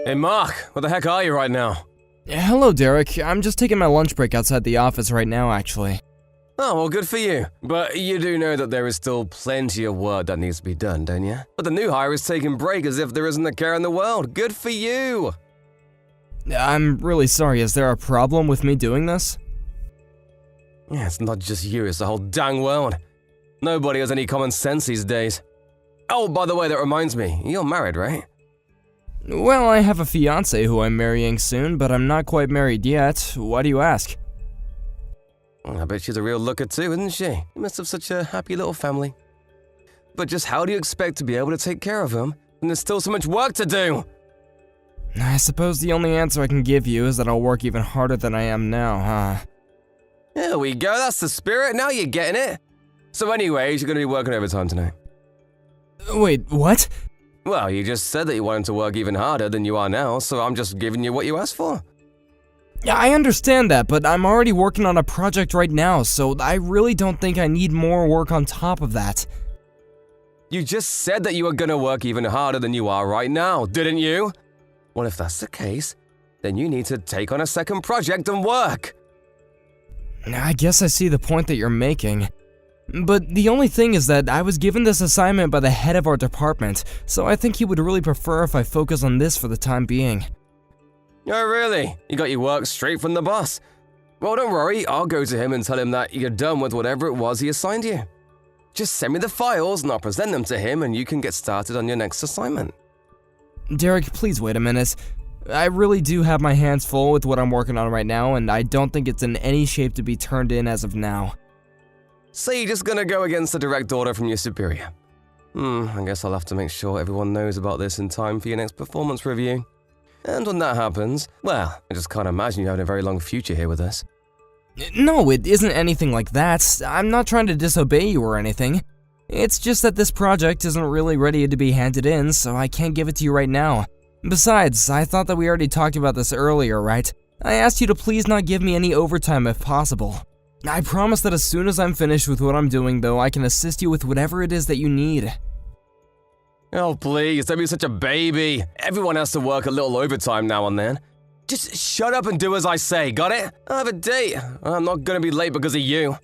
Hey Mark, where the heck are you right now? Hello, Derek. I'm just taking my lunch break outside the office right now, actually. Oh, well, good for you. But you do know that there is still plenty of work that needs to be done, don't you? But the new hire is taking break as if there isn't a care in the world. Good for you! I'm really sorry. Is there a problem with me doing this? Yeah, it's not just you, it's the whole dang world. Nobody has any common sense these days. Oh, by the way, that reminds me, you're married, right? Well, I have a fiancé who I'm marrying soon, but I'm not quite married yet. Why do you ask? I bet she's a real looker too, isn't she? You must have such a happy little family. But just how do you expect to be able to take care of him when there's still so much work to do? I suppose the only answer I can give you is that I'll work even harder than I am now, huh? There we go, that's the spirit, now you're getting it. So anyways, you're gonna be working overtime tonight. Wait, what? Well, you just said that you wanted to work even harder than you are now, so I'm just giving you what you asked for. Yeah, I understand that, but I'm already working on a project right now, so I really don't think I need more work on top of that. You just said that you were gonna work even harder than you are right now, didn't you? Well, if that's the case, then you need to take on a second project and work. I guess I see the point that you're making. But the only thing is that I was given this assignment by the head of our department, so I think he would really prefer if I focus on this for the time being. Oh really? You got your work straight from the boss? Well, don't worry, I'll go to him and tell him that you're done with whatever it was he assigned you. Just send me the files and I'll present them to him and you can get started on your next assignment. Derek, please wait a minute. I really do have my hands full with what I'm working on right now, and I don't think it's in any shape to be turned in as of now. So you're just gonna go against the direct order from your superior? I guess I'll have to make sure everyone knows about this in time for your next performance review. And when that happens, well, I just can't imagine you having a very long future here with us. No, it isn't anything like that. I'm not trying to disobey you or anything. It's just that this project isn't really ready to be handed in, so I can't give it to you right now. Besides, I thought that we already talked about this earlier, right? I asked you to please not give me any overtime if possible. I promise that as soon as I'm finished with what I'm doing, though, I can assist you with whatever it is that you need. Oh please, don't be such a baby. Everyone has to work a little overtime now and then. Just shut up and do as I say, got it? I have a date. I'm not gonna be late because of you.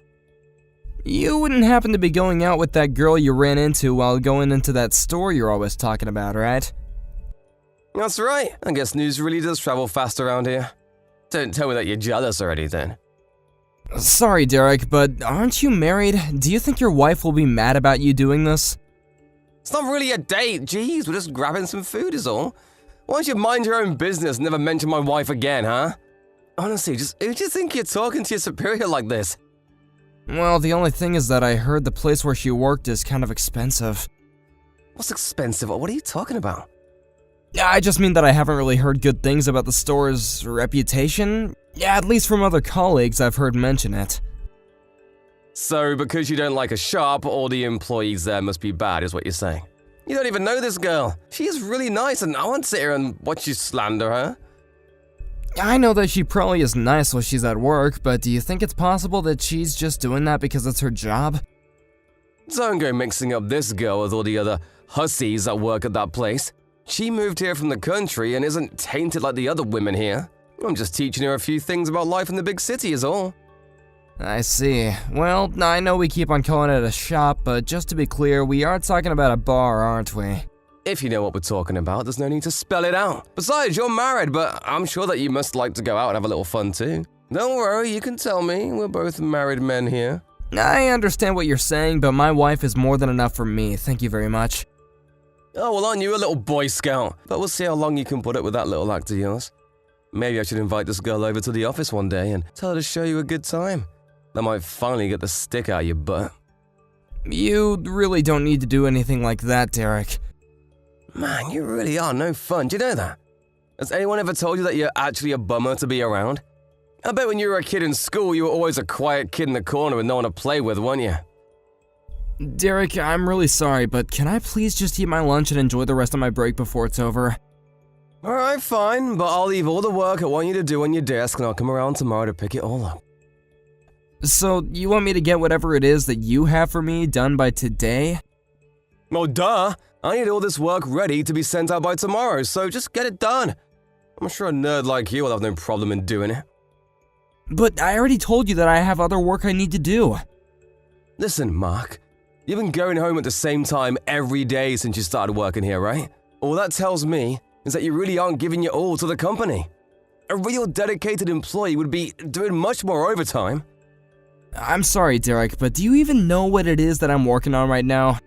You wouldn't happen to be going out with that girl you ran into while going into that store you're always talking about, right? That's right. I guess news really does travel fast around here. Don't tell me that you're jealous or anything. Sorry, Derek, but aren't you married? Do you think your wife will be mad about you doing this? It's not really a date, jeez, we're just grabbing some food is all. Why don't you mind your own business and never mention my wife again, huh? Honestly, just who do you think you're talking to your superior like this? Well, the only thing is that I heard the place where she worked is kind of expensive. What's expensive? What are you talking about? Yeah, I just mean that I haven't really heard good things about the store's reputation. Yeah, at least from other colleagues I've heard mention it. So, because you don't like a shop, all the employees there must be bad, is what you're saying? You don't even know this girl. She is really nice and I won't sit here and watch you slander her. I know that she probably is nice when she's at work, but do you think it's possible that she's just doing that because it's her job? Don't go mixing up this girl with all the other hussies that work at that place. She moved here from the country and isn't tainted like the other women here. I'm just teaching her a few things about life in the big city is all. I see. Well, I know we keep on calling it a shop, but just to be clear, we are talking about a bar, aren't we? If you know what we're talking about, there's no need to spell it out. Besides, you're married, but I'm sure that you must like to go out and have a little fun too. Don't worry, you can tell me. We're both married men here. I understand what you're saying, but my wife is more than enough for me. Thank you very much. Oh, well, aren't you a little Boy Scout? But we'll see how long you can put up with that little act of yours. Maybe I should invite this girl over to the office one day and tell her to show you a good time. That might finally get the stick out of your butt. You really don't need to do anything like that, Derek. Man, you really are no fun, do you know that? Has anyone ever told you that you're actually a bummer to be around? I bet when you were a kid in school, you were always a quiet kid in the corner with no one to play with, weren't you? Derek, I'm really sorry, but can I please just eat my lunch and enjoy the rest of my break before it's over? Alright, fine, but I'll leave all the work I want you to do on your desk and I'll come around tomorrow to pick it all up. So, you want me to get whatever it is that you have for me done by today? Well, duh! I need all this work ready to be sent out by tomorrow, so just get it done. I'm sure a nerd like you will have no problem in doing it. But I already told you that I have other work I need to do. Listen, Mark, you've been going home at the same time every day since you started working here, right? All that tells me is that you really aren't giving your all to the company. A real dedicated employee would be doing much more overtime. I'm sorry, Derek, but do you even know what it is that I'm working on right now?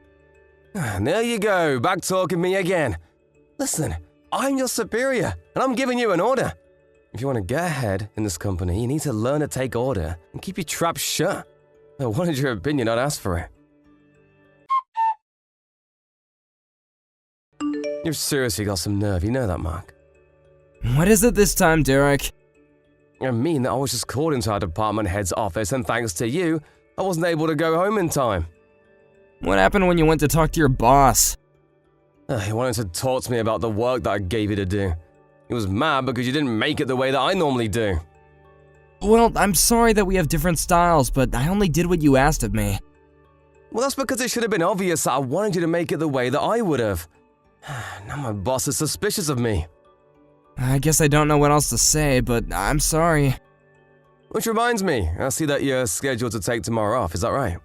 There you go, back talking me again. Listen, I'm your superior, and I'm giving you an order. If you want to get ahead in this company, you need to learn to take order and keep your trap shut. If I wanted your opinion, I'd ask for it. You've seriously got some nerve, you know that, Mark. What is it this time, Derek? I mean that I was just called into our department head's office, and thanks to you, I wasn't able to go home in time. What happened when you went to talk to your boss? He wanted to talk to me about the work that I gave you to do. He was mad because you didn't make it the way that I normally do. Well, I'm sorry that we have different styles, but I only did what you asked of me. Well, that's because it should have been obvious that I wanted you to make it the way that I would have. Now my boss is suspicious of me. I guess I don't know what else to say, but I'm sorry. Which reminds me, I see that you're scheduled to take tomorrow off, is that right?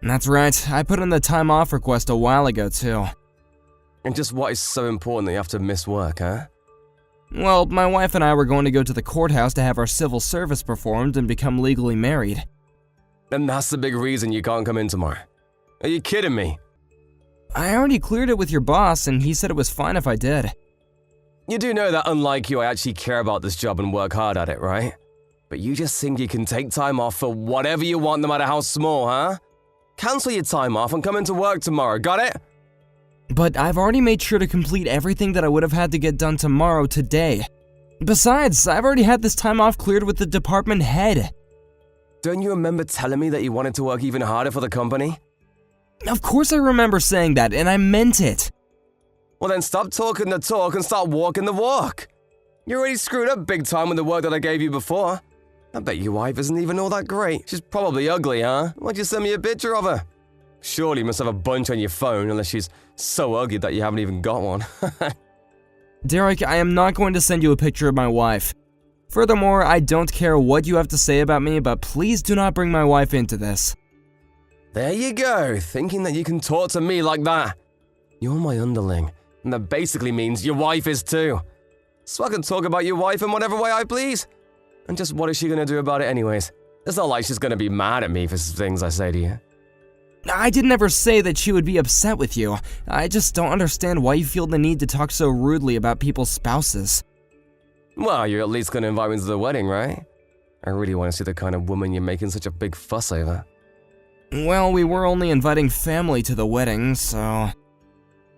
That's right, I put in the time off request a while ago, too. And just what is so important that you have to miss work, huh? Well, my wife and I were going to go to the courthouse to have our civil service performed and become legally married. And that's the big reason you can't come in tomorrow. Are you kidding me? I already cleared it with your boss, and he said it was fine if I did. You do know that unlike you, I actually care about this job and work hard at it, right? But you just think you can take time off for whatever you want, no matter how small, huh? Cancel your time off and come into work tomorrow, got it? But I've already made sure to complete everything that I would have had to get done tomorrow today. Besides, I've already had this time off cleared with the department head. Don't you remember telling me that you wanted to work even harder for the company? Of course I remember saying that, and I meant it. Well then stop talking the talk and start walking the walk. You already screwed up big time with the work that I gave you before. I bet your wife isn't even all that great. She's probably ugly, huh? Why'd you send me a picture of her? Surely you must have a bunch on your phone, unless she's so ugly that you haven't even got one. Derek, I am not going to send you a picture of my wife. Furthermore, I don't care what you have to say about me, but please do not bring my wife into this. There you go, thinking that you can talk to me like that. You're my underling, and that basically means your wife is too. So I can talk about your wife in whatever way I please. And just what is she gonna do about it anyways? It's not like she's gonna be mad at me for things I say to you. I didn't ever say that she would be upset with you. I just don't understand why you feel the need to talk so rudely about people's spouses. Well, you're at least gonna invite me to the wedding, right? I really want to see the kind of woman you're making such a big fuss over. Well, we were only inviting family to the wedding, so...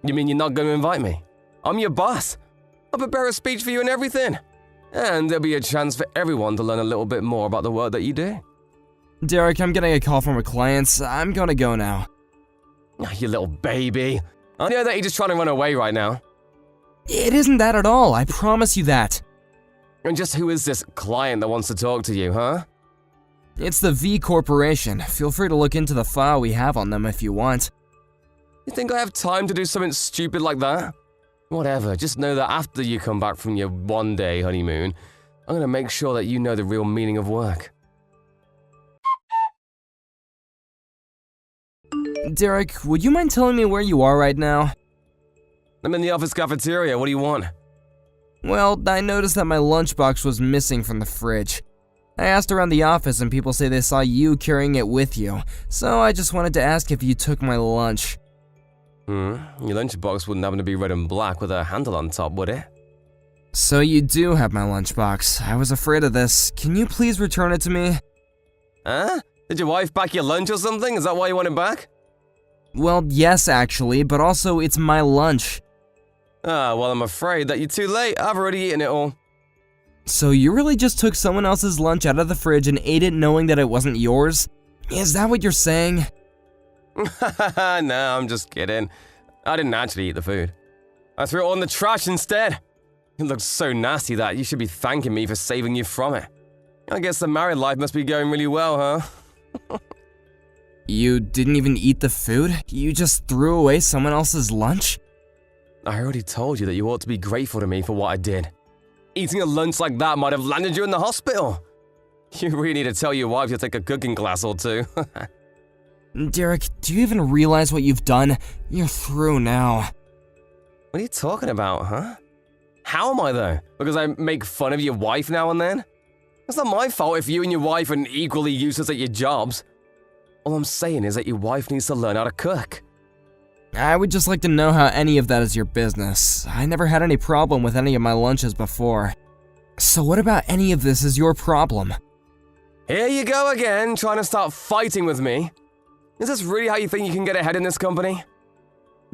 You mean you're not gonna invite me? I'm your boss. I'll prepare a speech for you and everything. And there'll be a chance for everyone to learn a little bit more about the work that you do. Derek, I'm getting a call from a client. I'm gonna go now. You little baby. I know that you're just trying to run away right now. It isn't that at all, I promise you that. And just who is this client that wants to talk to you, huh? It's the V Corporation. Feel free to look into the file we have on them if you want. You think I have time to do something stupid like that? Whatever, just know that after you come back from your one-day honeymoon, I'm gonna make sure that you know the real meaning of work. Derek, would you mind telling me where you are right now? I'm in the office cafeteria, what do you want? Well, I noticed that my lunchbox was missing from the fridge. I asked around the office and people say they saw you carrying it with you, so I just wanted to ask if you took my lunch. Your lunchbox wouldn't happen to be red and black with a handle on top, would it? So you do have my lunchbox. I was afraid of this. Can you please return it to me? Huh? Did your wife pack your lunch or something? Is that why you want it back? Well, yes actually, but also it's my lunch. Well, I'm afraid that you're too late. I've already eaten it all. So you really just took someone else's lunch out of the fridge and ate it knowing that it wasn't yours? Is that what you're saying? No, I'm just kidding. I didn't actually eat the food. I threw it all in the trash instead. It looks so nasty that you should be thanking me for saving you from it. I guess the married life must be going really well, huh? You didn't even eat the food? You just threw away someone else's lunch? I already told you that you ought to be grateful to me for what I did. Eating a lunch like that might have landed you in the hospital. You really need to tell your wife to take a cooking class or two. Derek, do you even realize what you've done? You're through now. What are you talking about, huh? How am I, though? Because I make fun of your wife now and then? It's not my fault if you and your wife are equally useless at your jobs. All I'm saying is that your wife needs to learn how to cook. I would just like to know how any of that is your business. I never had any problem with any of my lunches before. So what about any of this is your problem? Here you go again, trying to start fighting with me. Is this really how you think you can get ahead in this company?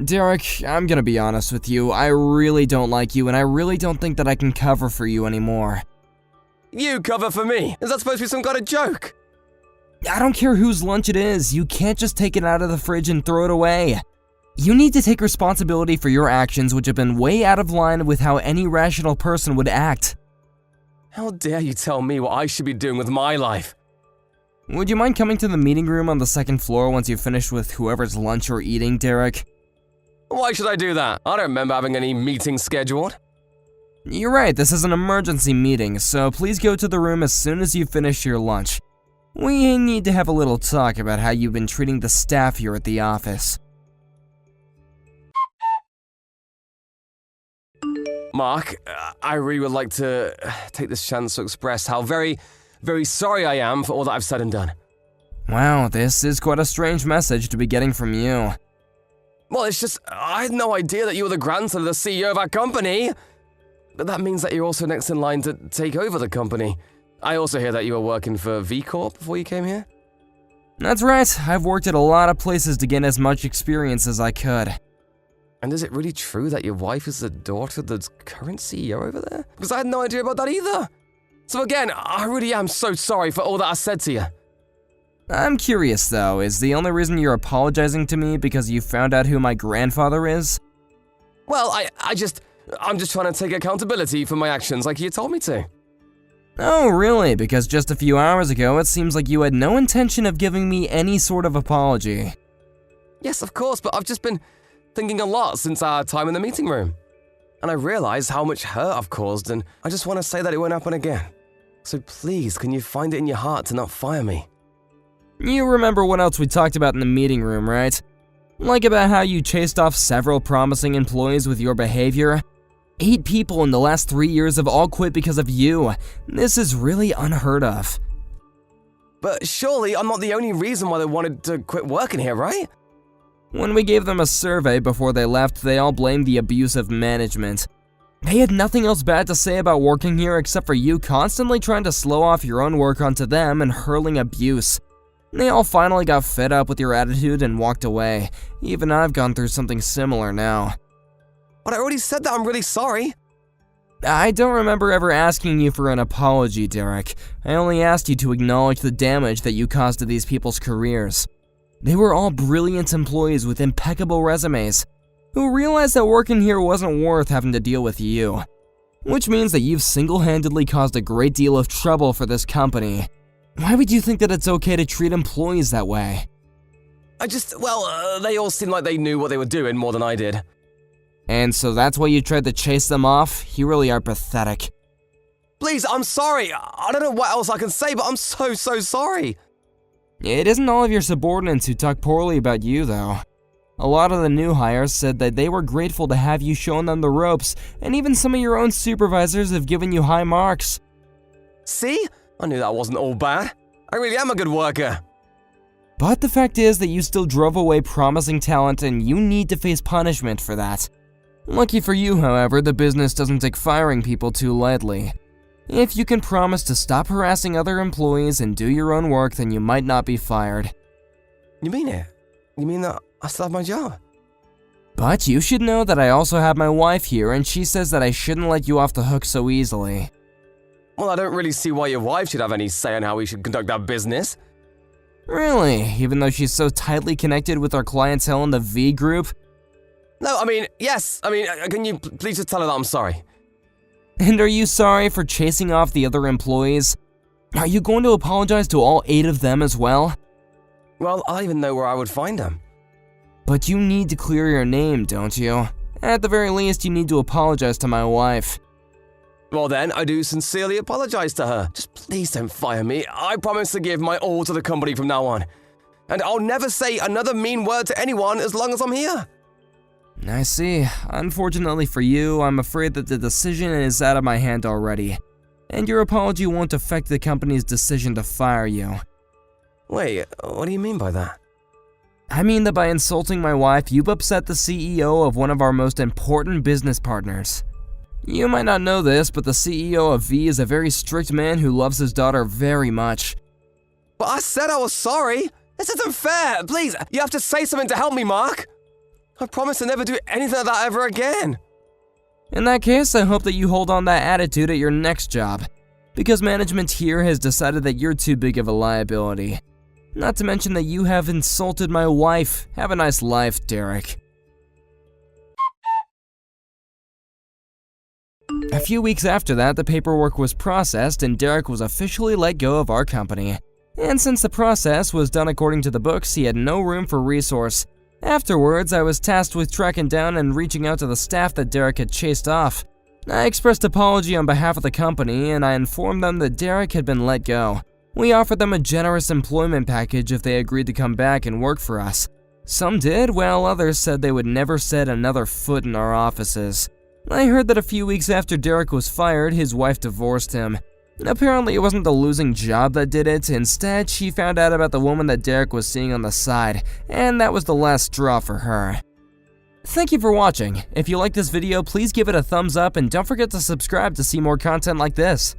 Derek, I'm gonna be honest with you. I really don't like you, and I really don't think that I can cover for you anymore. You cover for me? Is that supposed to be some kind of joke? I don't care whose lunch it is. You can't just take it out of the fridge and throw it away. You need to take responsibility for your actions, which have been way out of line with how any rational person would act. How dare you tell me what I should be doing with my life? Would you mind coming to the meeting room on the second floor once you've finished with whoever's lunch you're eating, Derek? Why should I do that? I don't remember having any meetings scheduled. You're right, this is an emergency meeting, so please go to the room as soon as you finish your lunch. We need to have a little talk about how you've been treating the staff here at the office. Mark, I really would like to take this chance to express how very, very sorry I am for all that I've said and done. Wow, this is quite a strange message to be getting from you. Well, it's just, I had no idea that you were the grandson of the CEO of our company. But that means that you're also next in line to take over the company. I also hear that you were working for V Corp before you came here. That's right, I've worked at a lot of places to gain as much experience as I could. And is it really true that your wife is the daughter of the current CEO over there? Because I had no idea about that either. So again, I really am so sorry for all that I said to you. I'm curious though, is the only reason you're apologizing to me because you found out who my grandfather is? Well, I'm just trying to take accountability for my actions like you told me to. Oh really? Because just a few hours ago it seems like you had no intention of giving me any sort of apology. Yes, of course, but I've just been thinking a lot since our time in the meeting room. And I realized how much hurt I've caused, and I just want to say that it won't happen again. So please, can you find it in your heart to not fire me? You remember what else we talked about in the meeting room, right? Like about how you chased off several promising employees with your behavior? 8 people in the last 3 years have all quit because of you. This is really unheard of. But surely I'm not the only reason why they wanted to quit working here, right? When we gave them a survey before they left, they all blamed the abusive management. They had nothing else bad to say about working here except for you constantly trying to slow off your own work onto them and hurling abuse. They all finally got fed up with your attitude and walked away. Even I've gone through something similar now. But I already said that I'm really sorry. I don't remember ever asking you for an apology, Derek. I only asked you to acknowledge the damage that you caused to these people's careers. They were all brilliant employees with impeccable resumes, who realized that working here wasn't worth having to deal with you. Which means that you've single-handedly caused a great deal of trouble for this company. Why would you think that it's okay to treat employees that way? They all seemed like they knew what they were doing more than I did. And so that's why you tried to chase them off? You really are pathetic. Please, I'm sorry. I don't know what else I can say, but I'm so sorry. It isn't all of your subordinates who talk poorly about you, though. A lot of the new hires said that they were grateful to have you shown them the ropes, and even some of your own supervisors have given you high marks. See? I knew that wasn't all bad. I really am a good worker. But the fact is that you still drove away promising talent, and you need to face punishment for that. Lucky for you, however, the business doesn't take firing people too lightly. If you can promise to stop harassing other employees and do your own work, then you might not be fired. You mean it? You mean that I still have my job? But you should know that I also have my wife here, and she says that I shouldn't let you off the hook so easily. Well, I don't really see why your wife should have any say on how we should conduct our business. Really? Even though she's so tightly connected with our clientele in the V group? No, yes. Can you please just tell her that I'm sorry? And are you sorry for chasing off the other employees? Are you going to apologize to all 8 of them as well? Well, I don't even know where I would find them. But you need to clear your name, don't you? At the very least, you need to apologize to my wife. Well then, I do sincerely apologize to her. Just please don't fire me. I promise to give my all to the company from now on. And I'll never say another mean word to anyone as long as I'm here. I see. Unfortunately for you, I'm afraid that the decision is out of my hand already, and your apology won't affect the company's decision to fire you. Wait, what do you mean by that? I mean that by insulting my wife, you've upset the CEO of one of our most important business partners. You might not know this, but the CEO of V is a very strict man who loves his daughter very much. But I said I was sorry. This isn't fair. Please, you have to say something to help me, Mark. I promise to never do anything like that ever again. In that case, I hope that you hold on that attitude at your next job, because management here has decided that you're too big of a liability. Not to mention that you have insulted my wife. Have a nice life, Derek. A few weeks after that, the paperwork was processed and Derek was officially let go of our company. And since the process was done according to the books, he had no room for resource. Afterwards, I was tasked with tracking down and reaching out to the staff that Derek had chased off. I expressed apology on behalf of the company, and I informed them that Derek had been let go. We offered them a generous employment package if they agreed to come back and work for us. Some did, while others said they would never set another foot in our offices. I heard that a few weeks after Derek was fired, his wife divorced him. Apparently, it wasn't the losing job that did it. Instead, she found out about the woman that Derek was seeing on the side, and that was the last straw for her. Thank you for watching. If you like this video, please give it a thumbs up and don't forget to subscribe to see more content like this.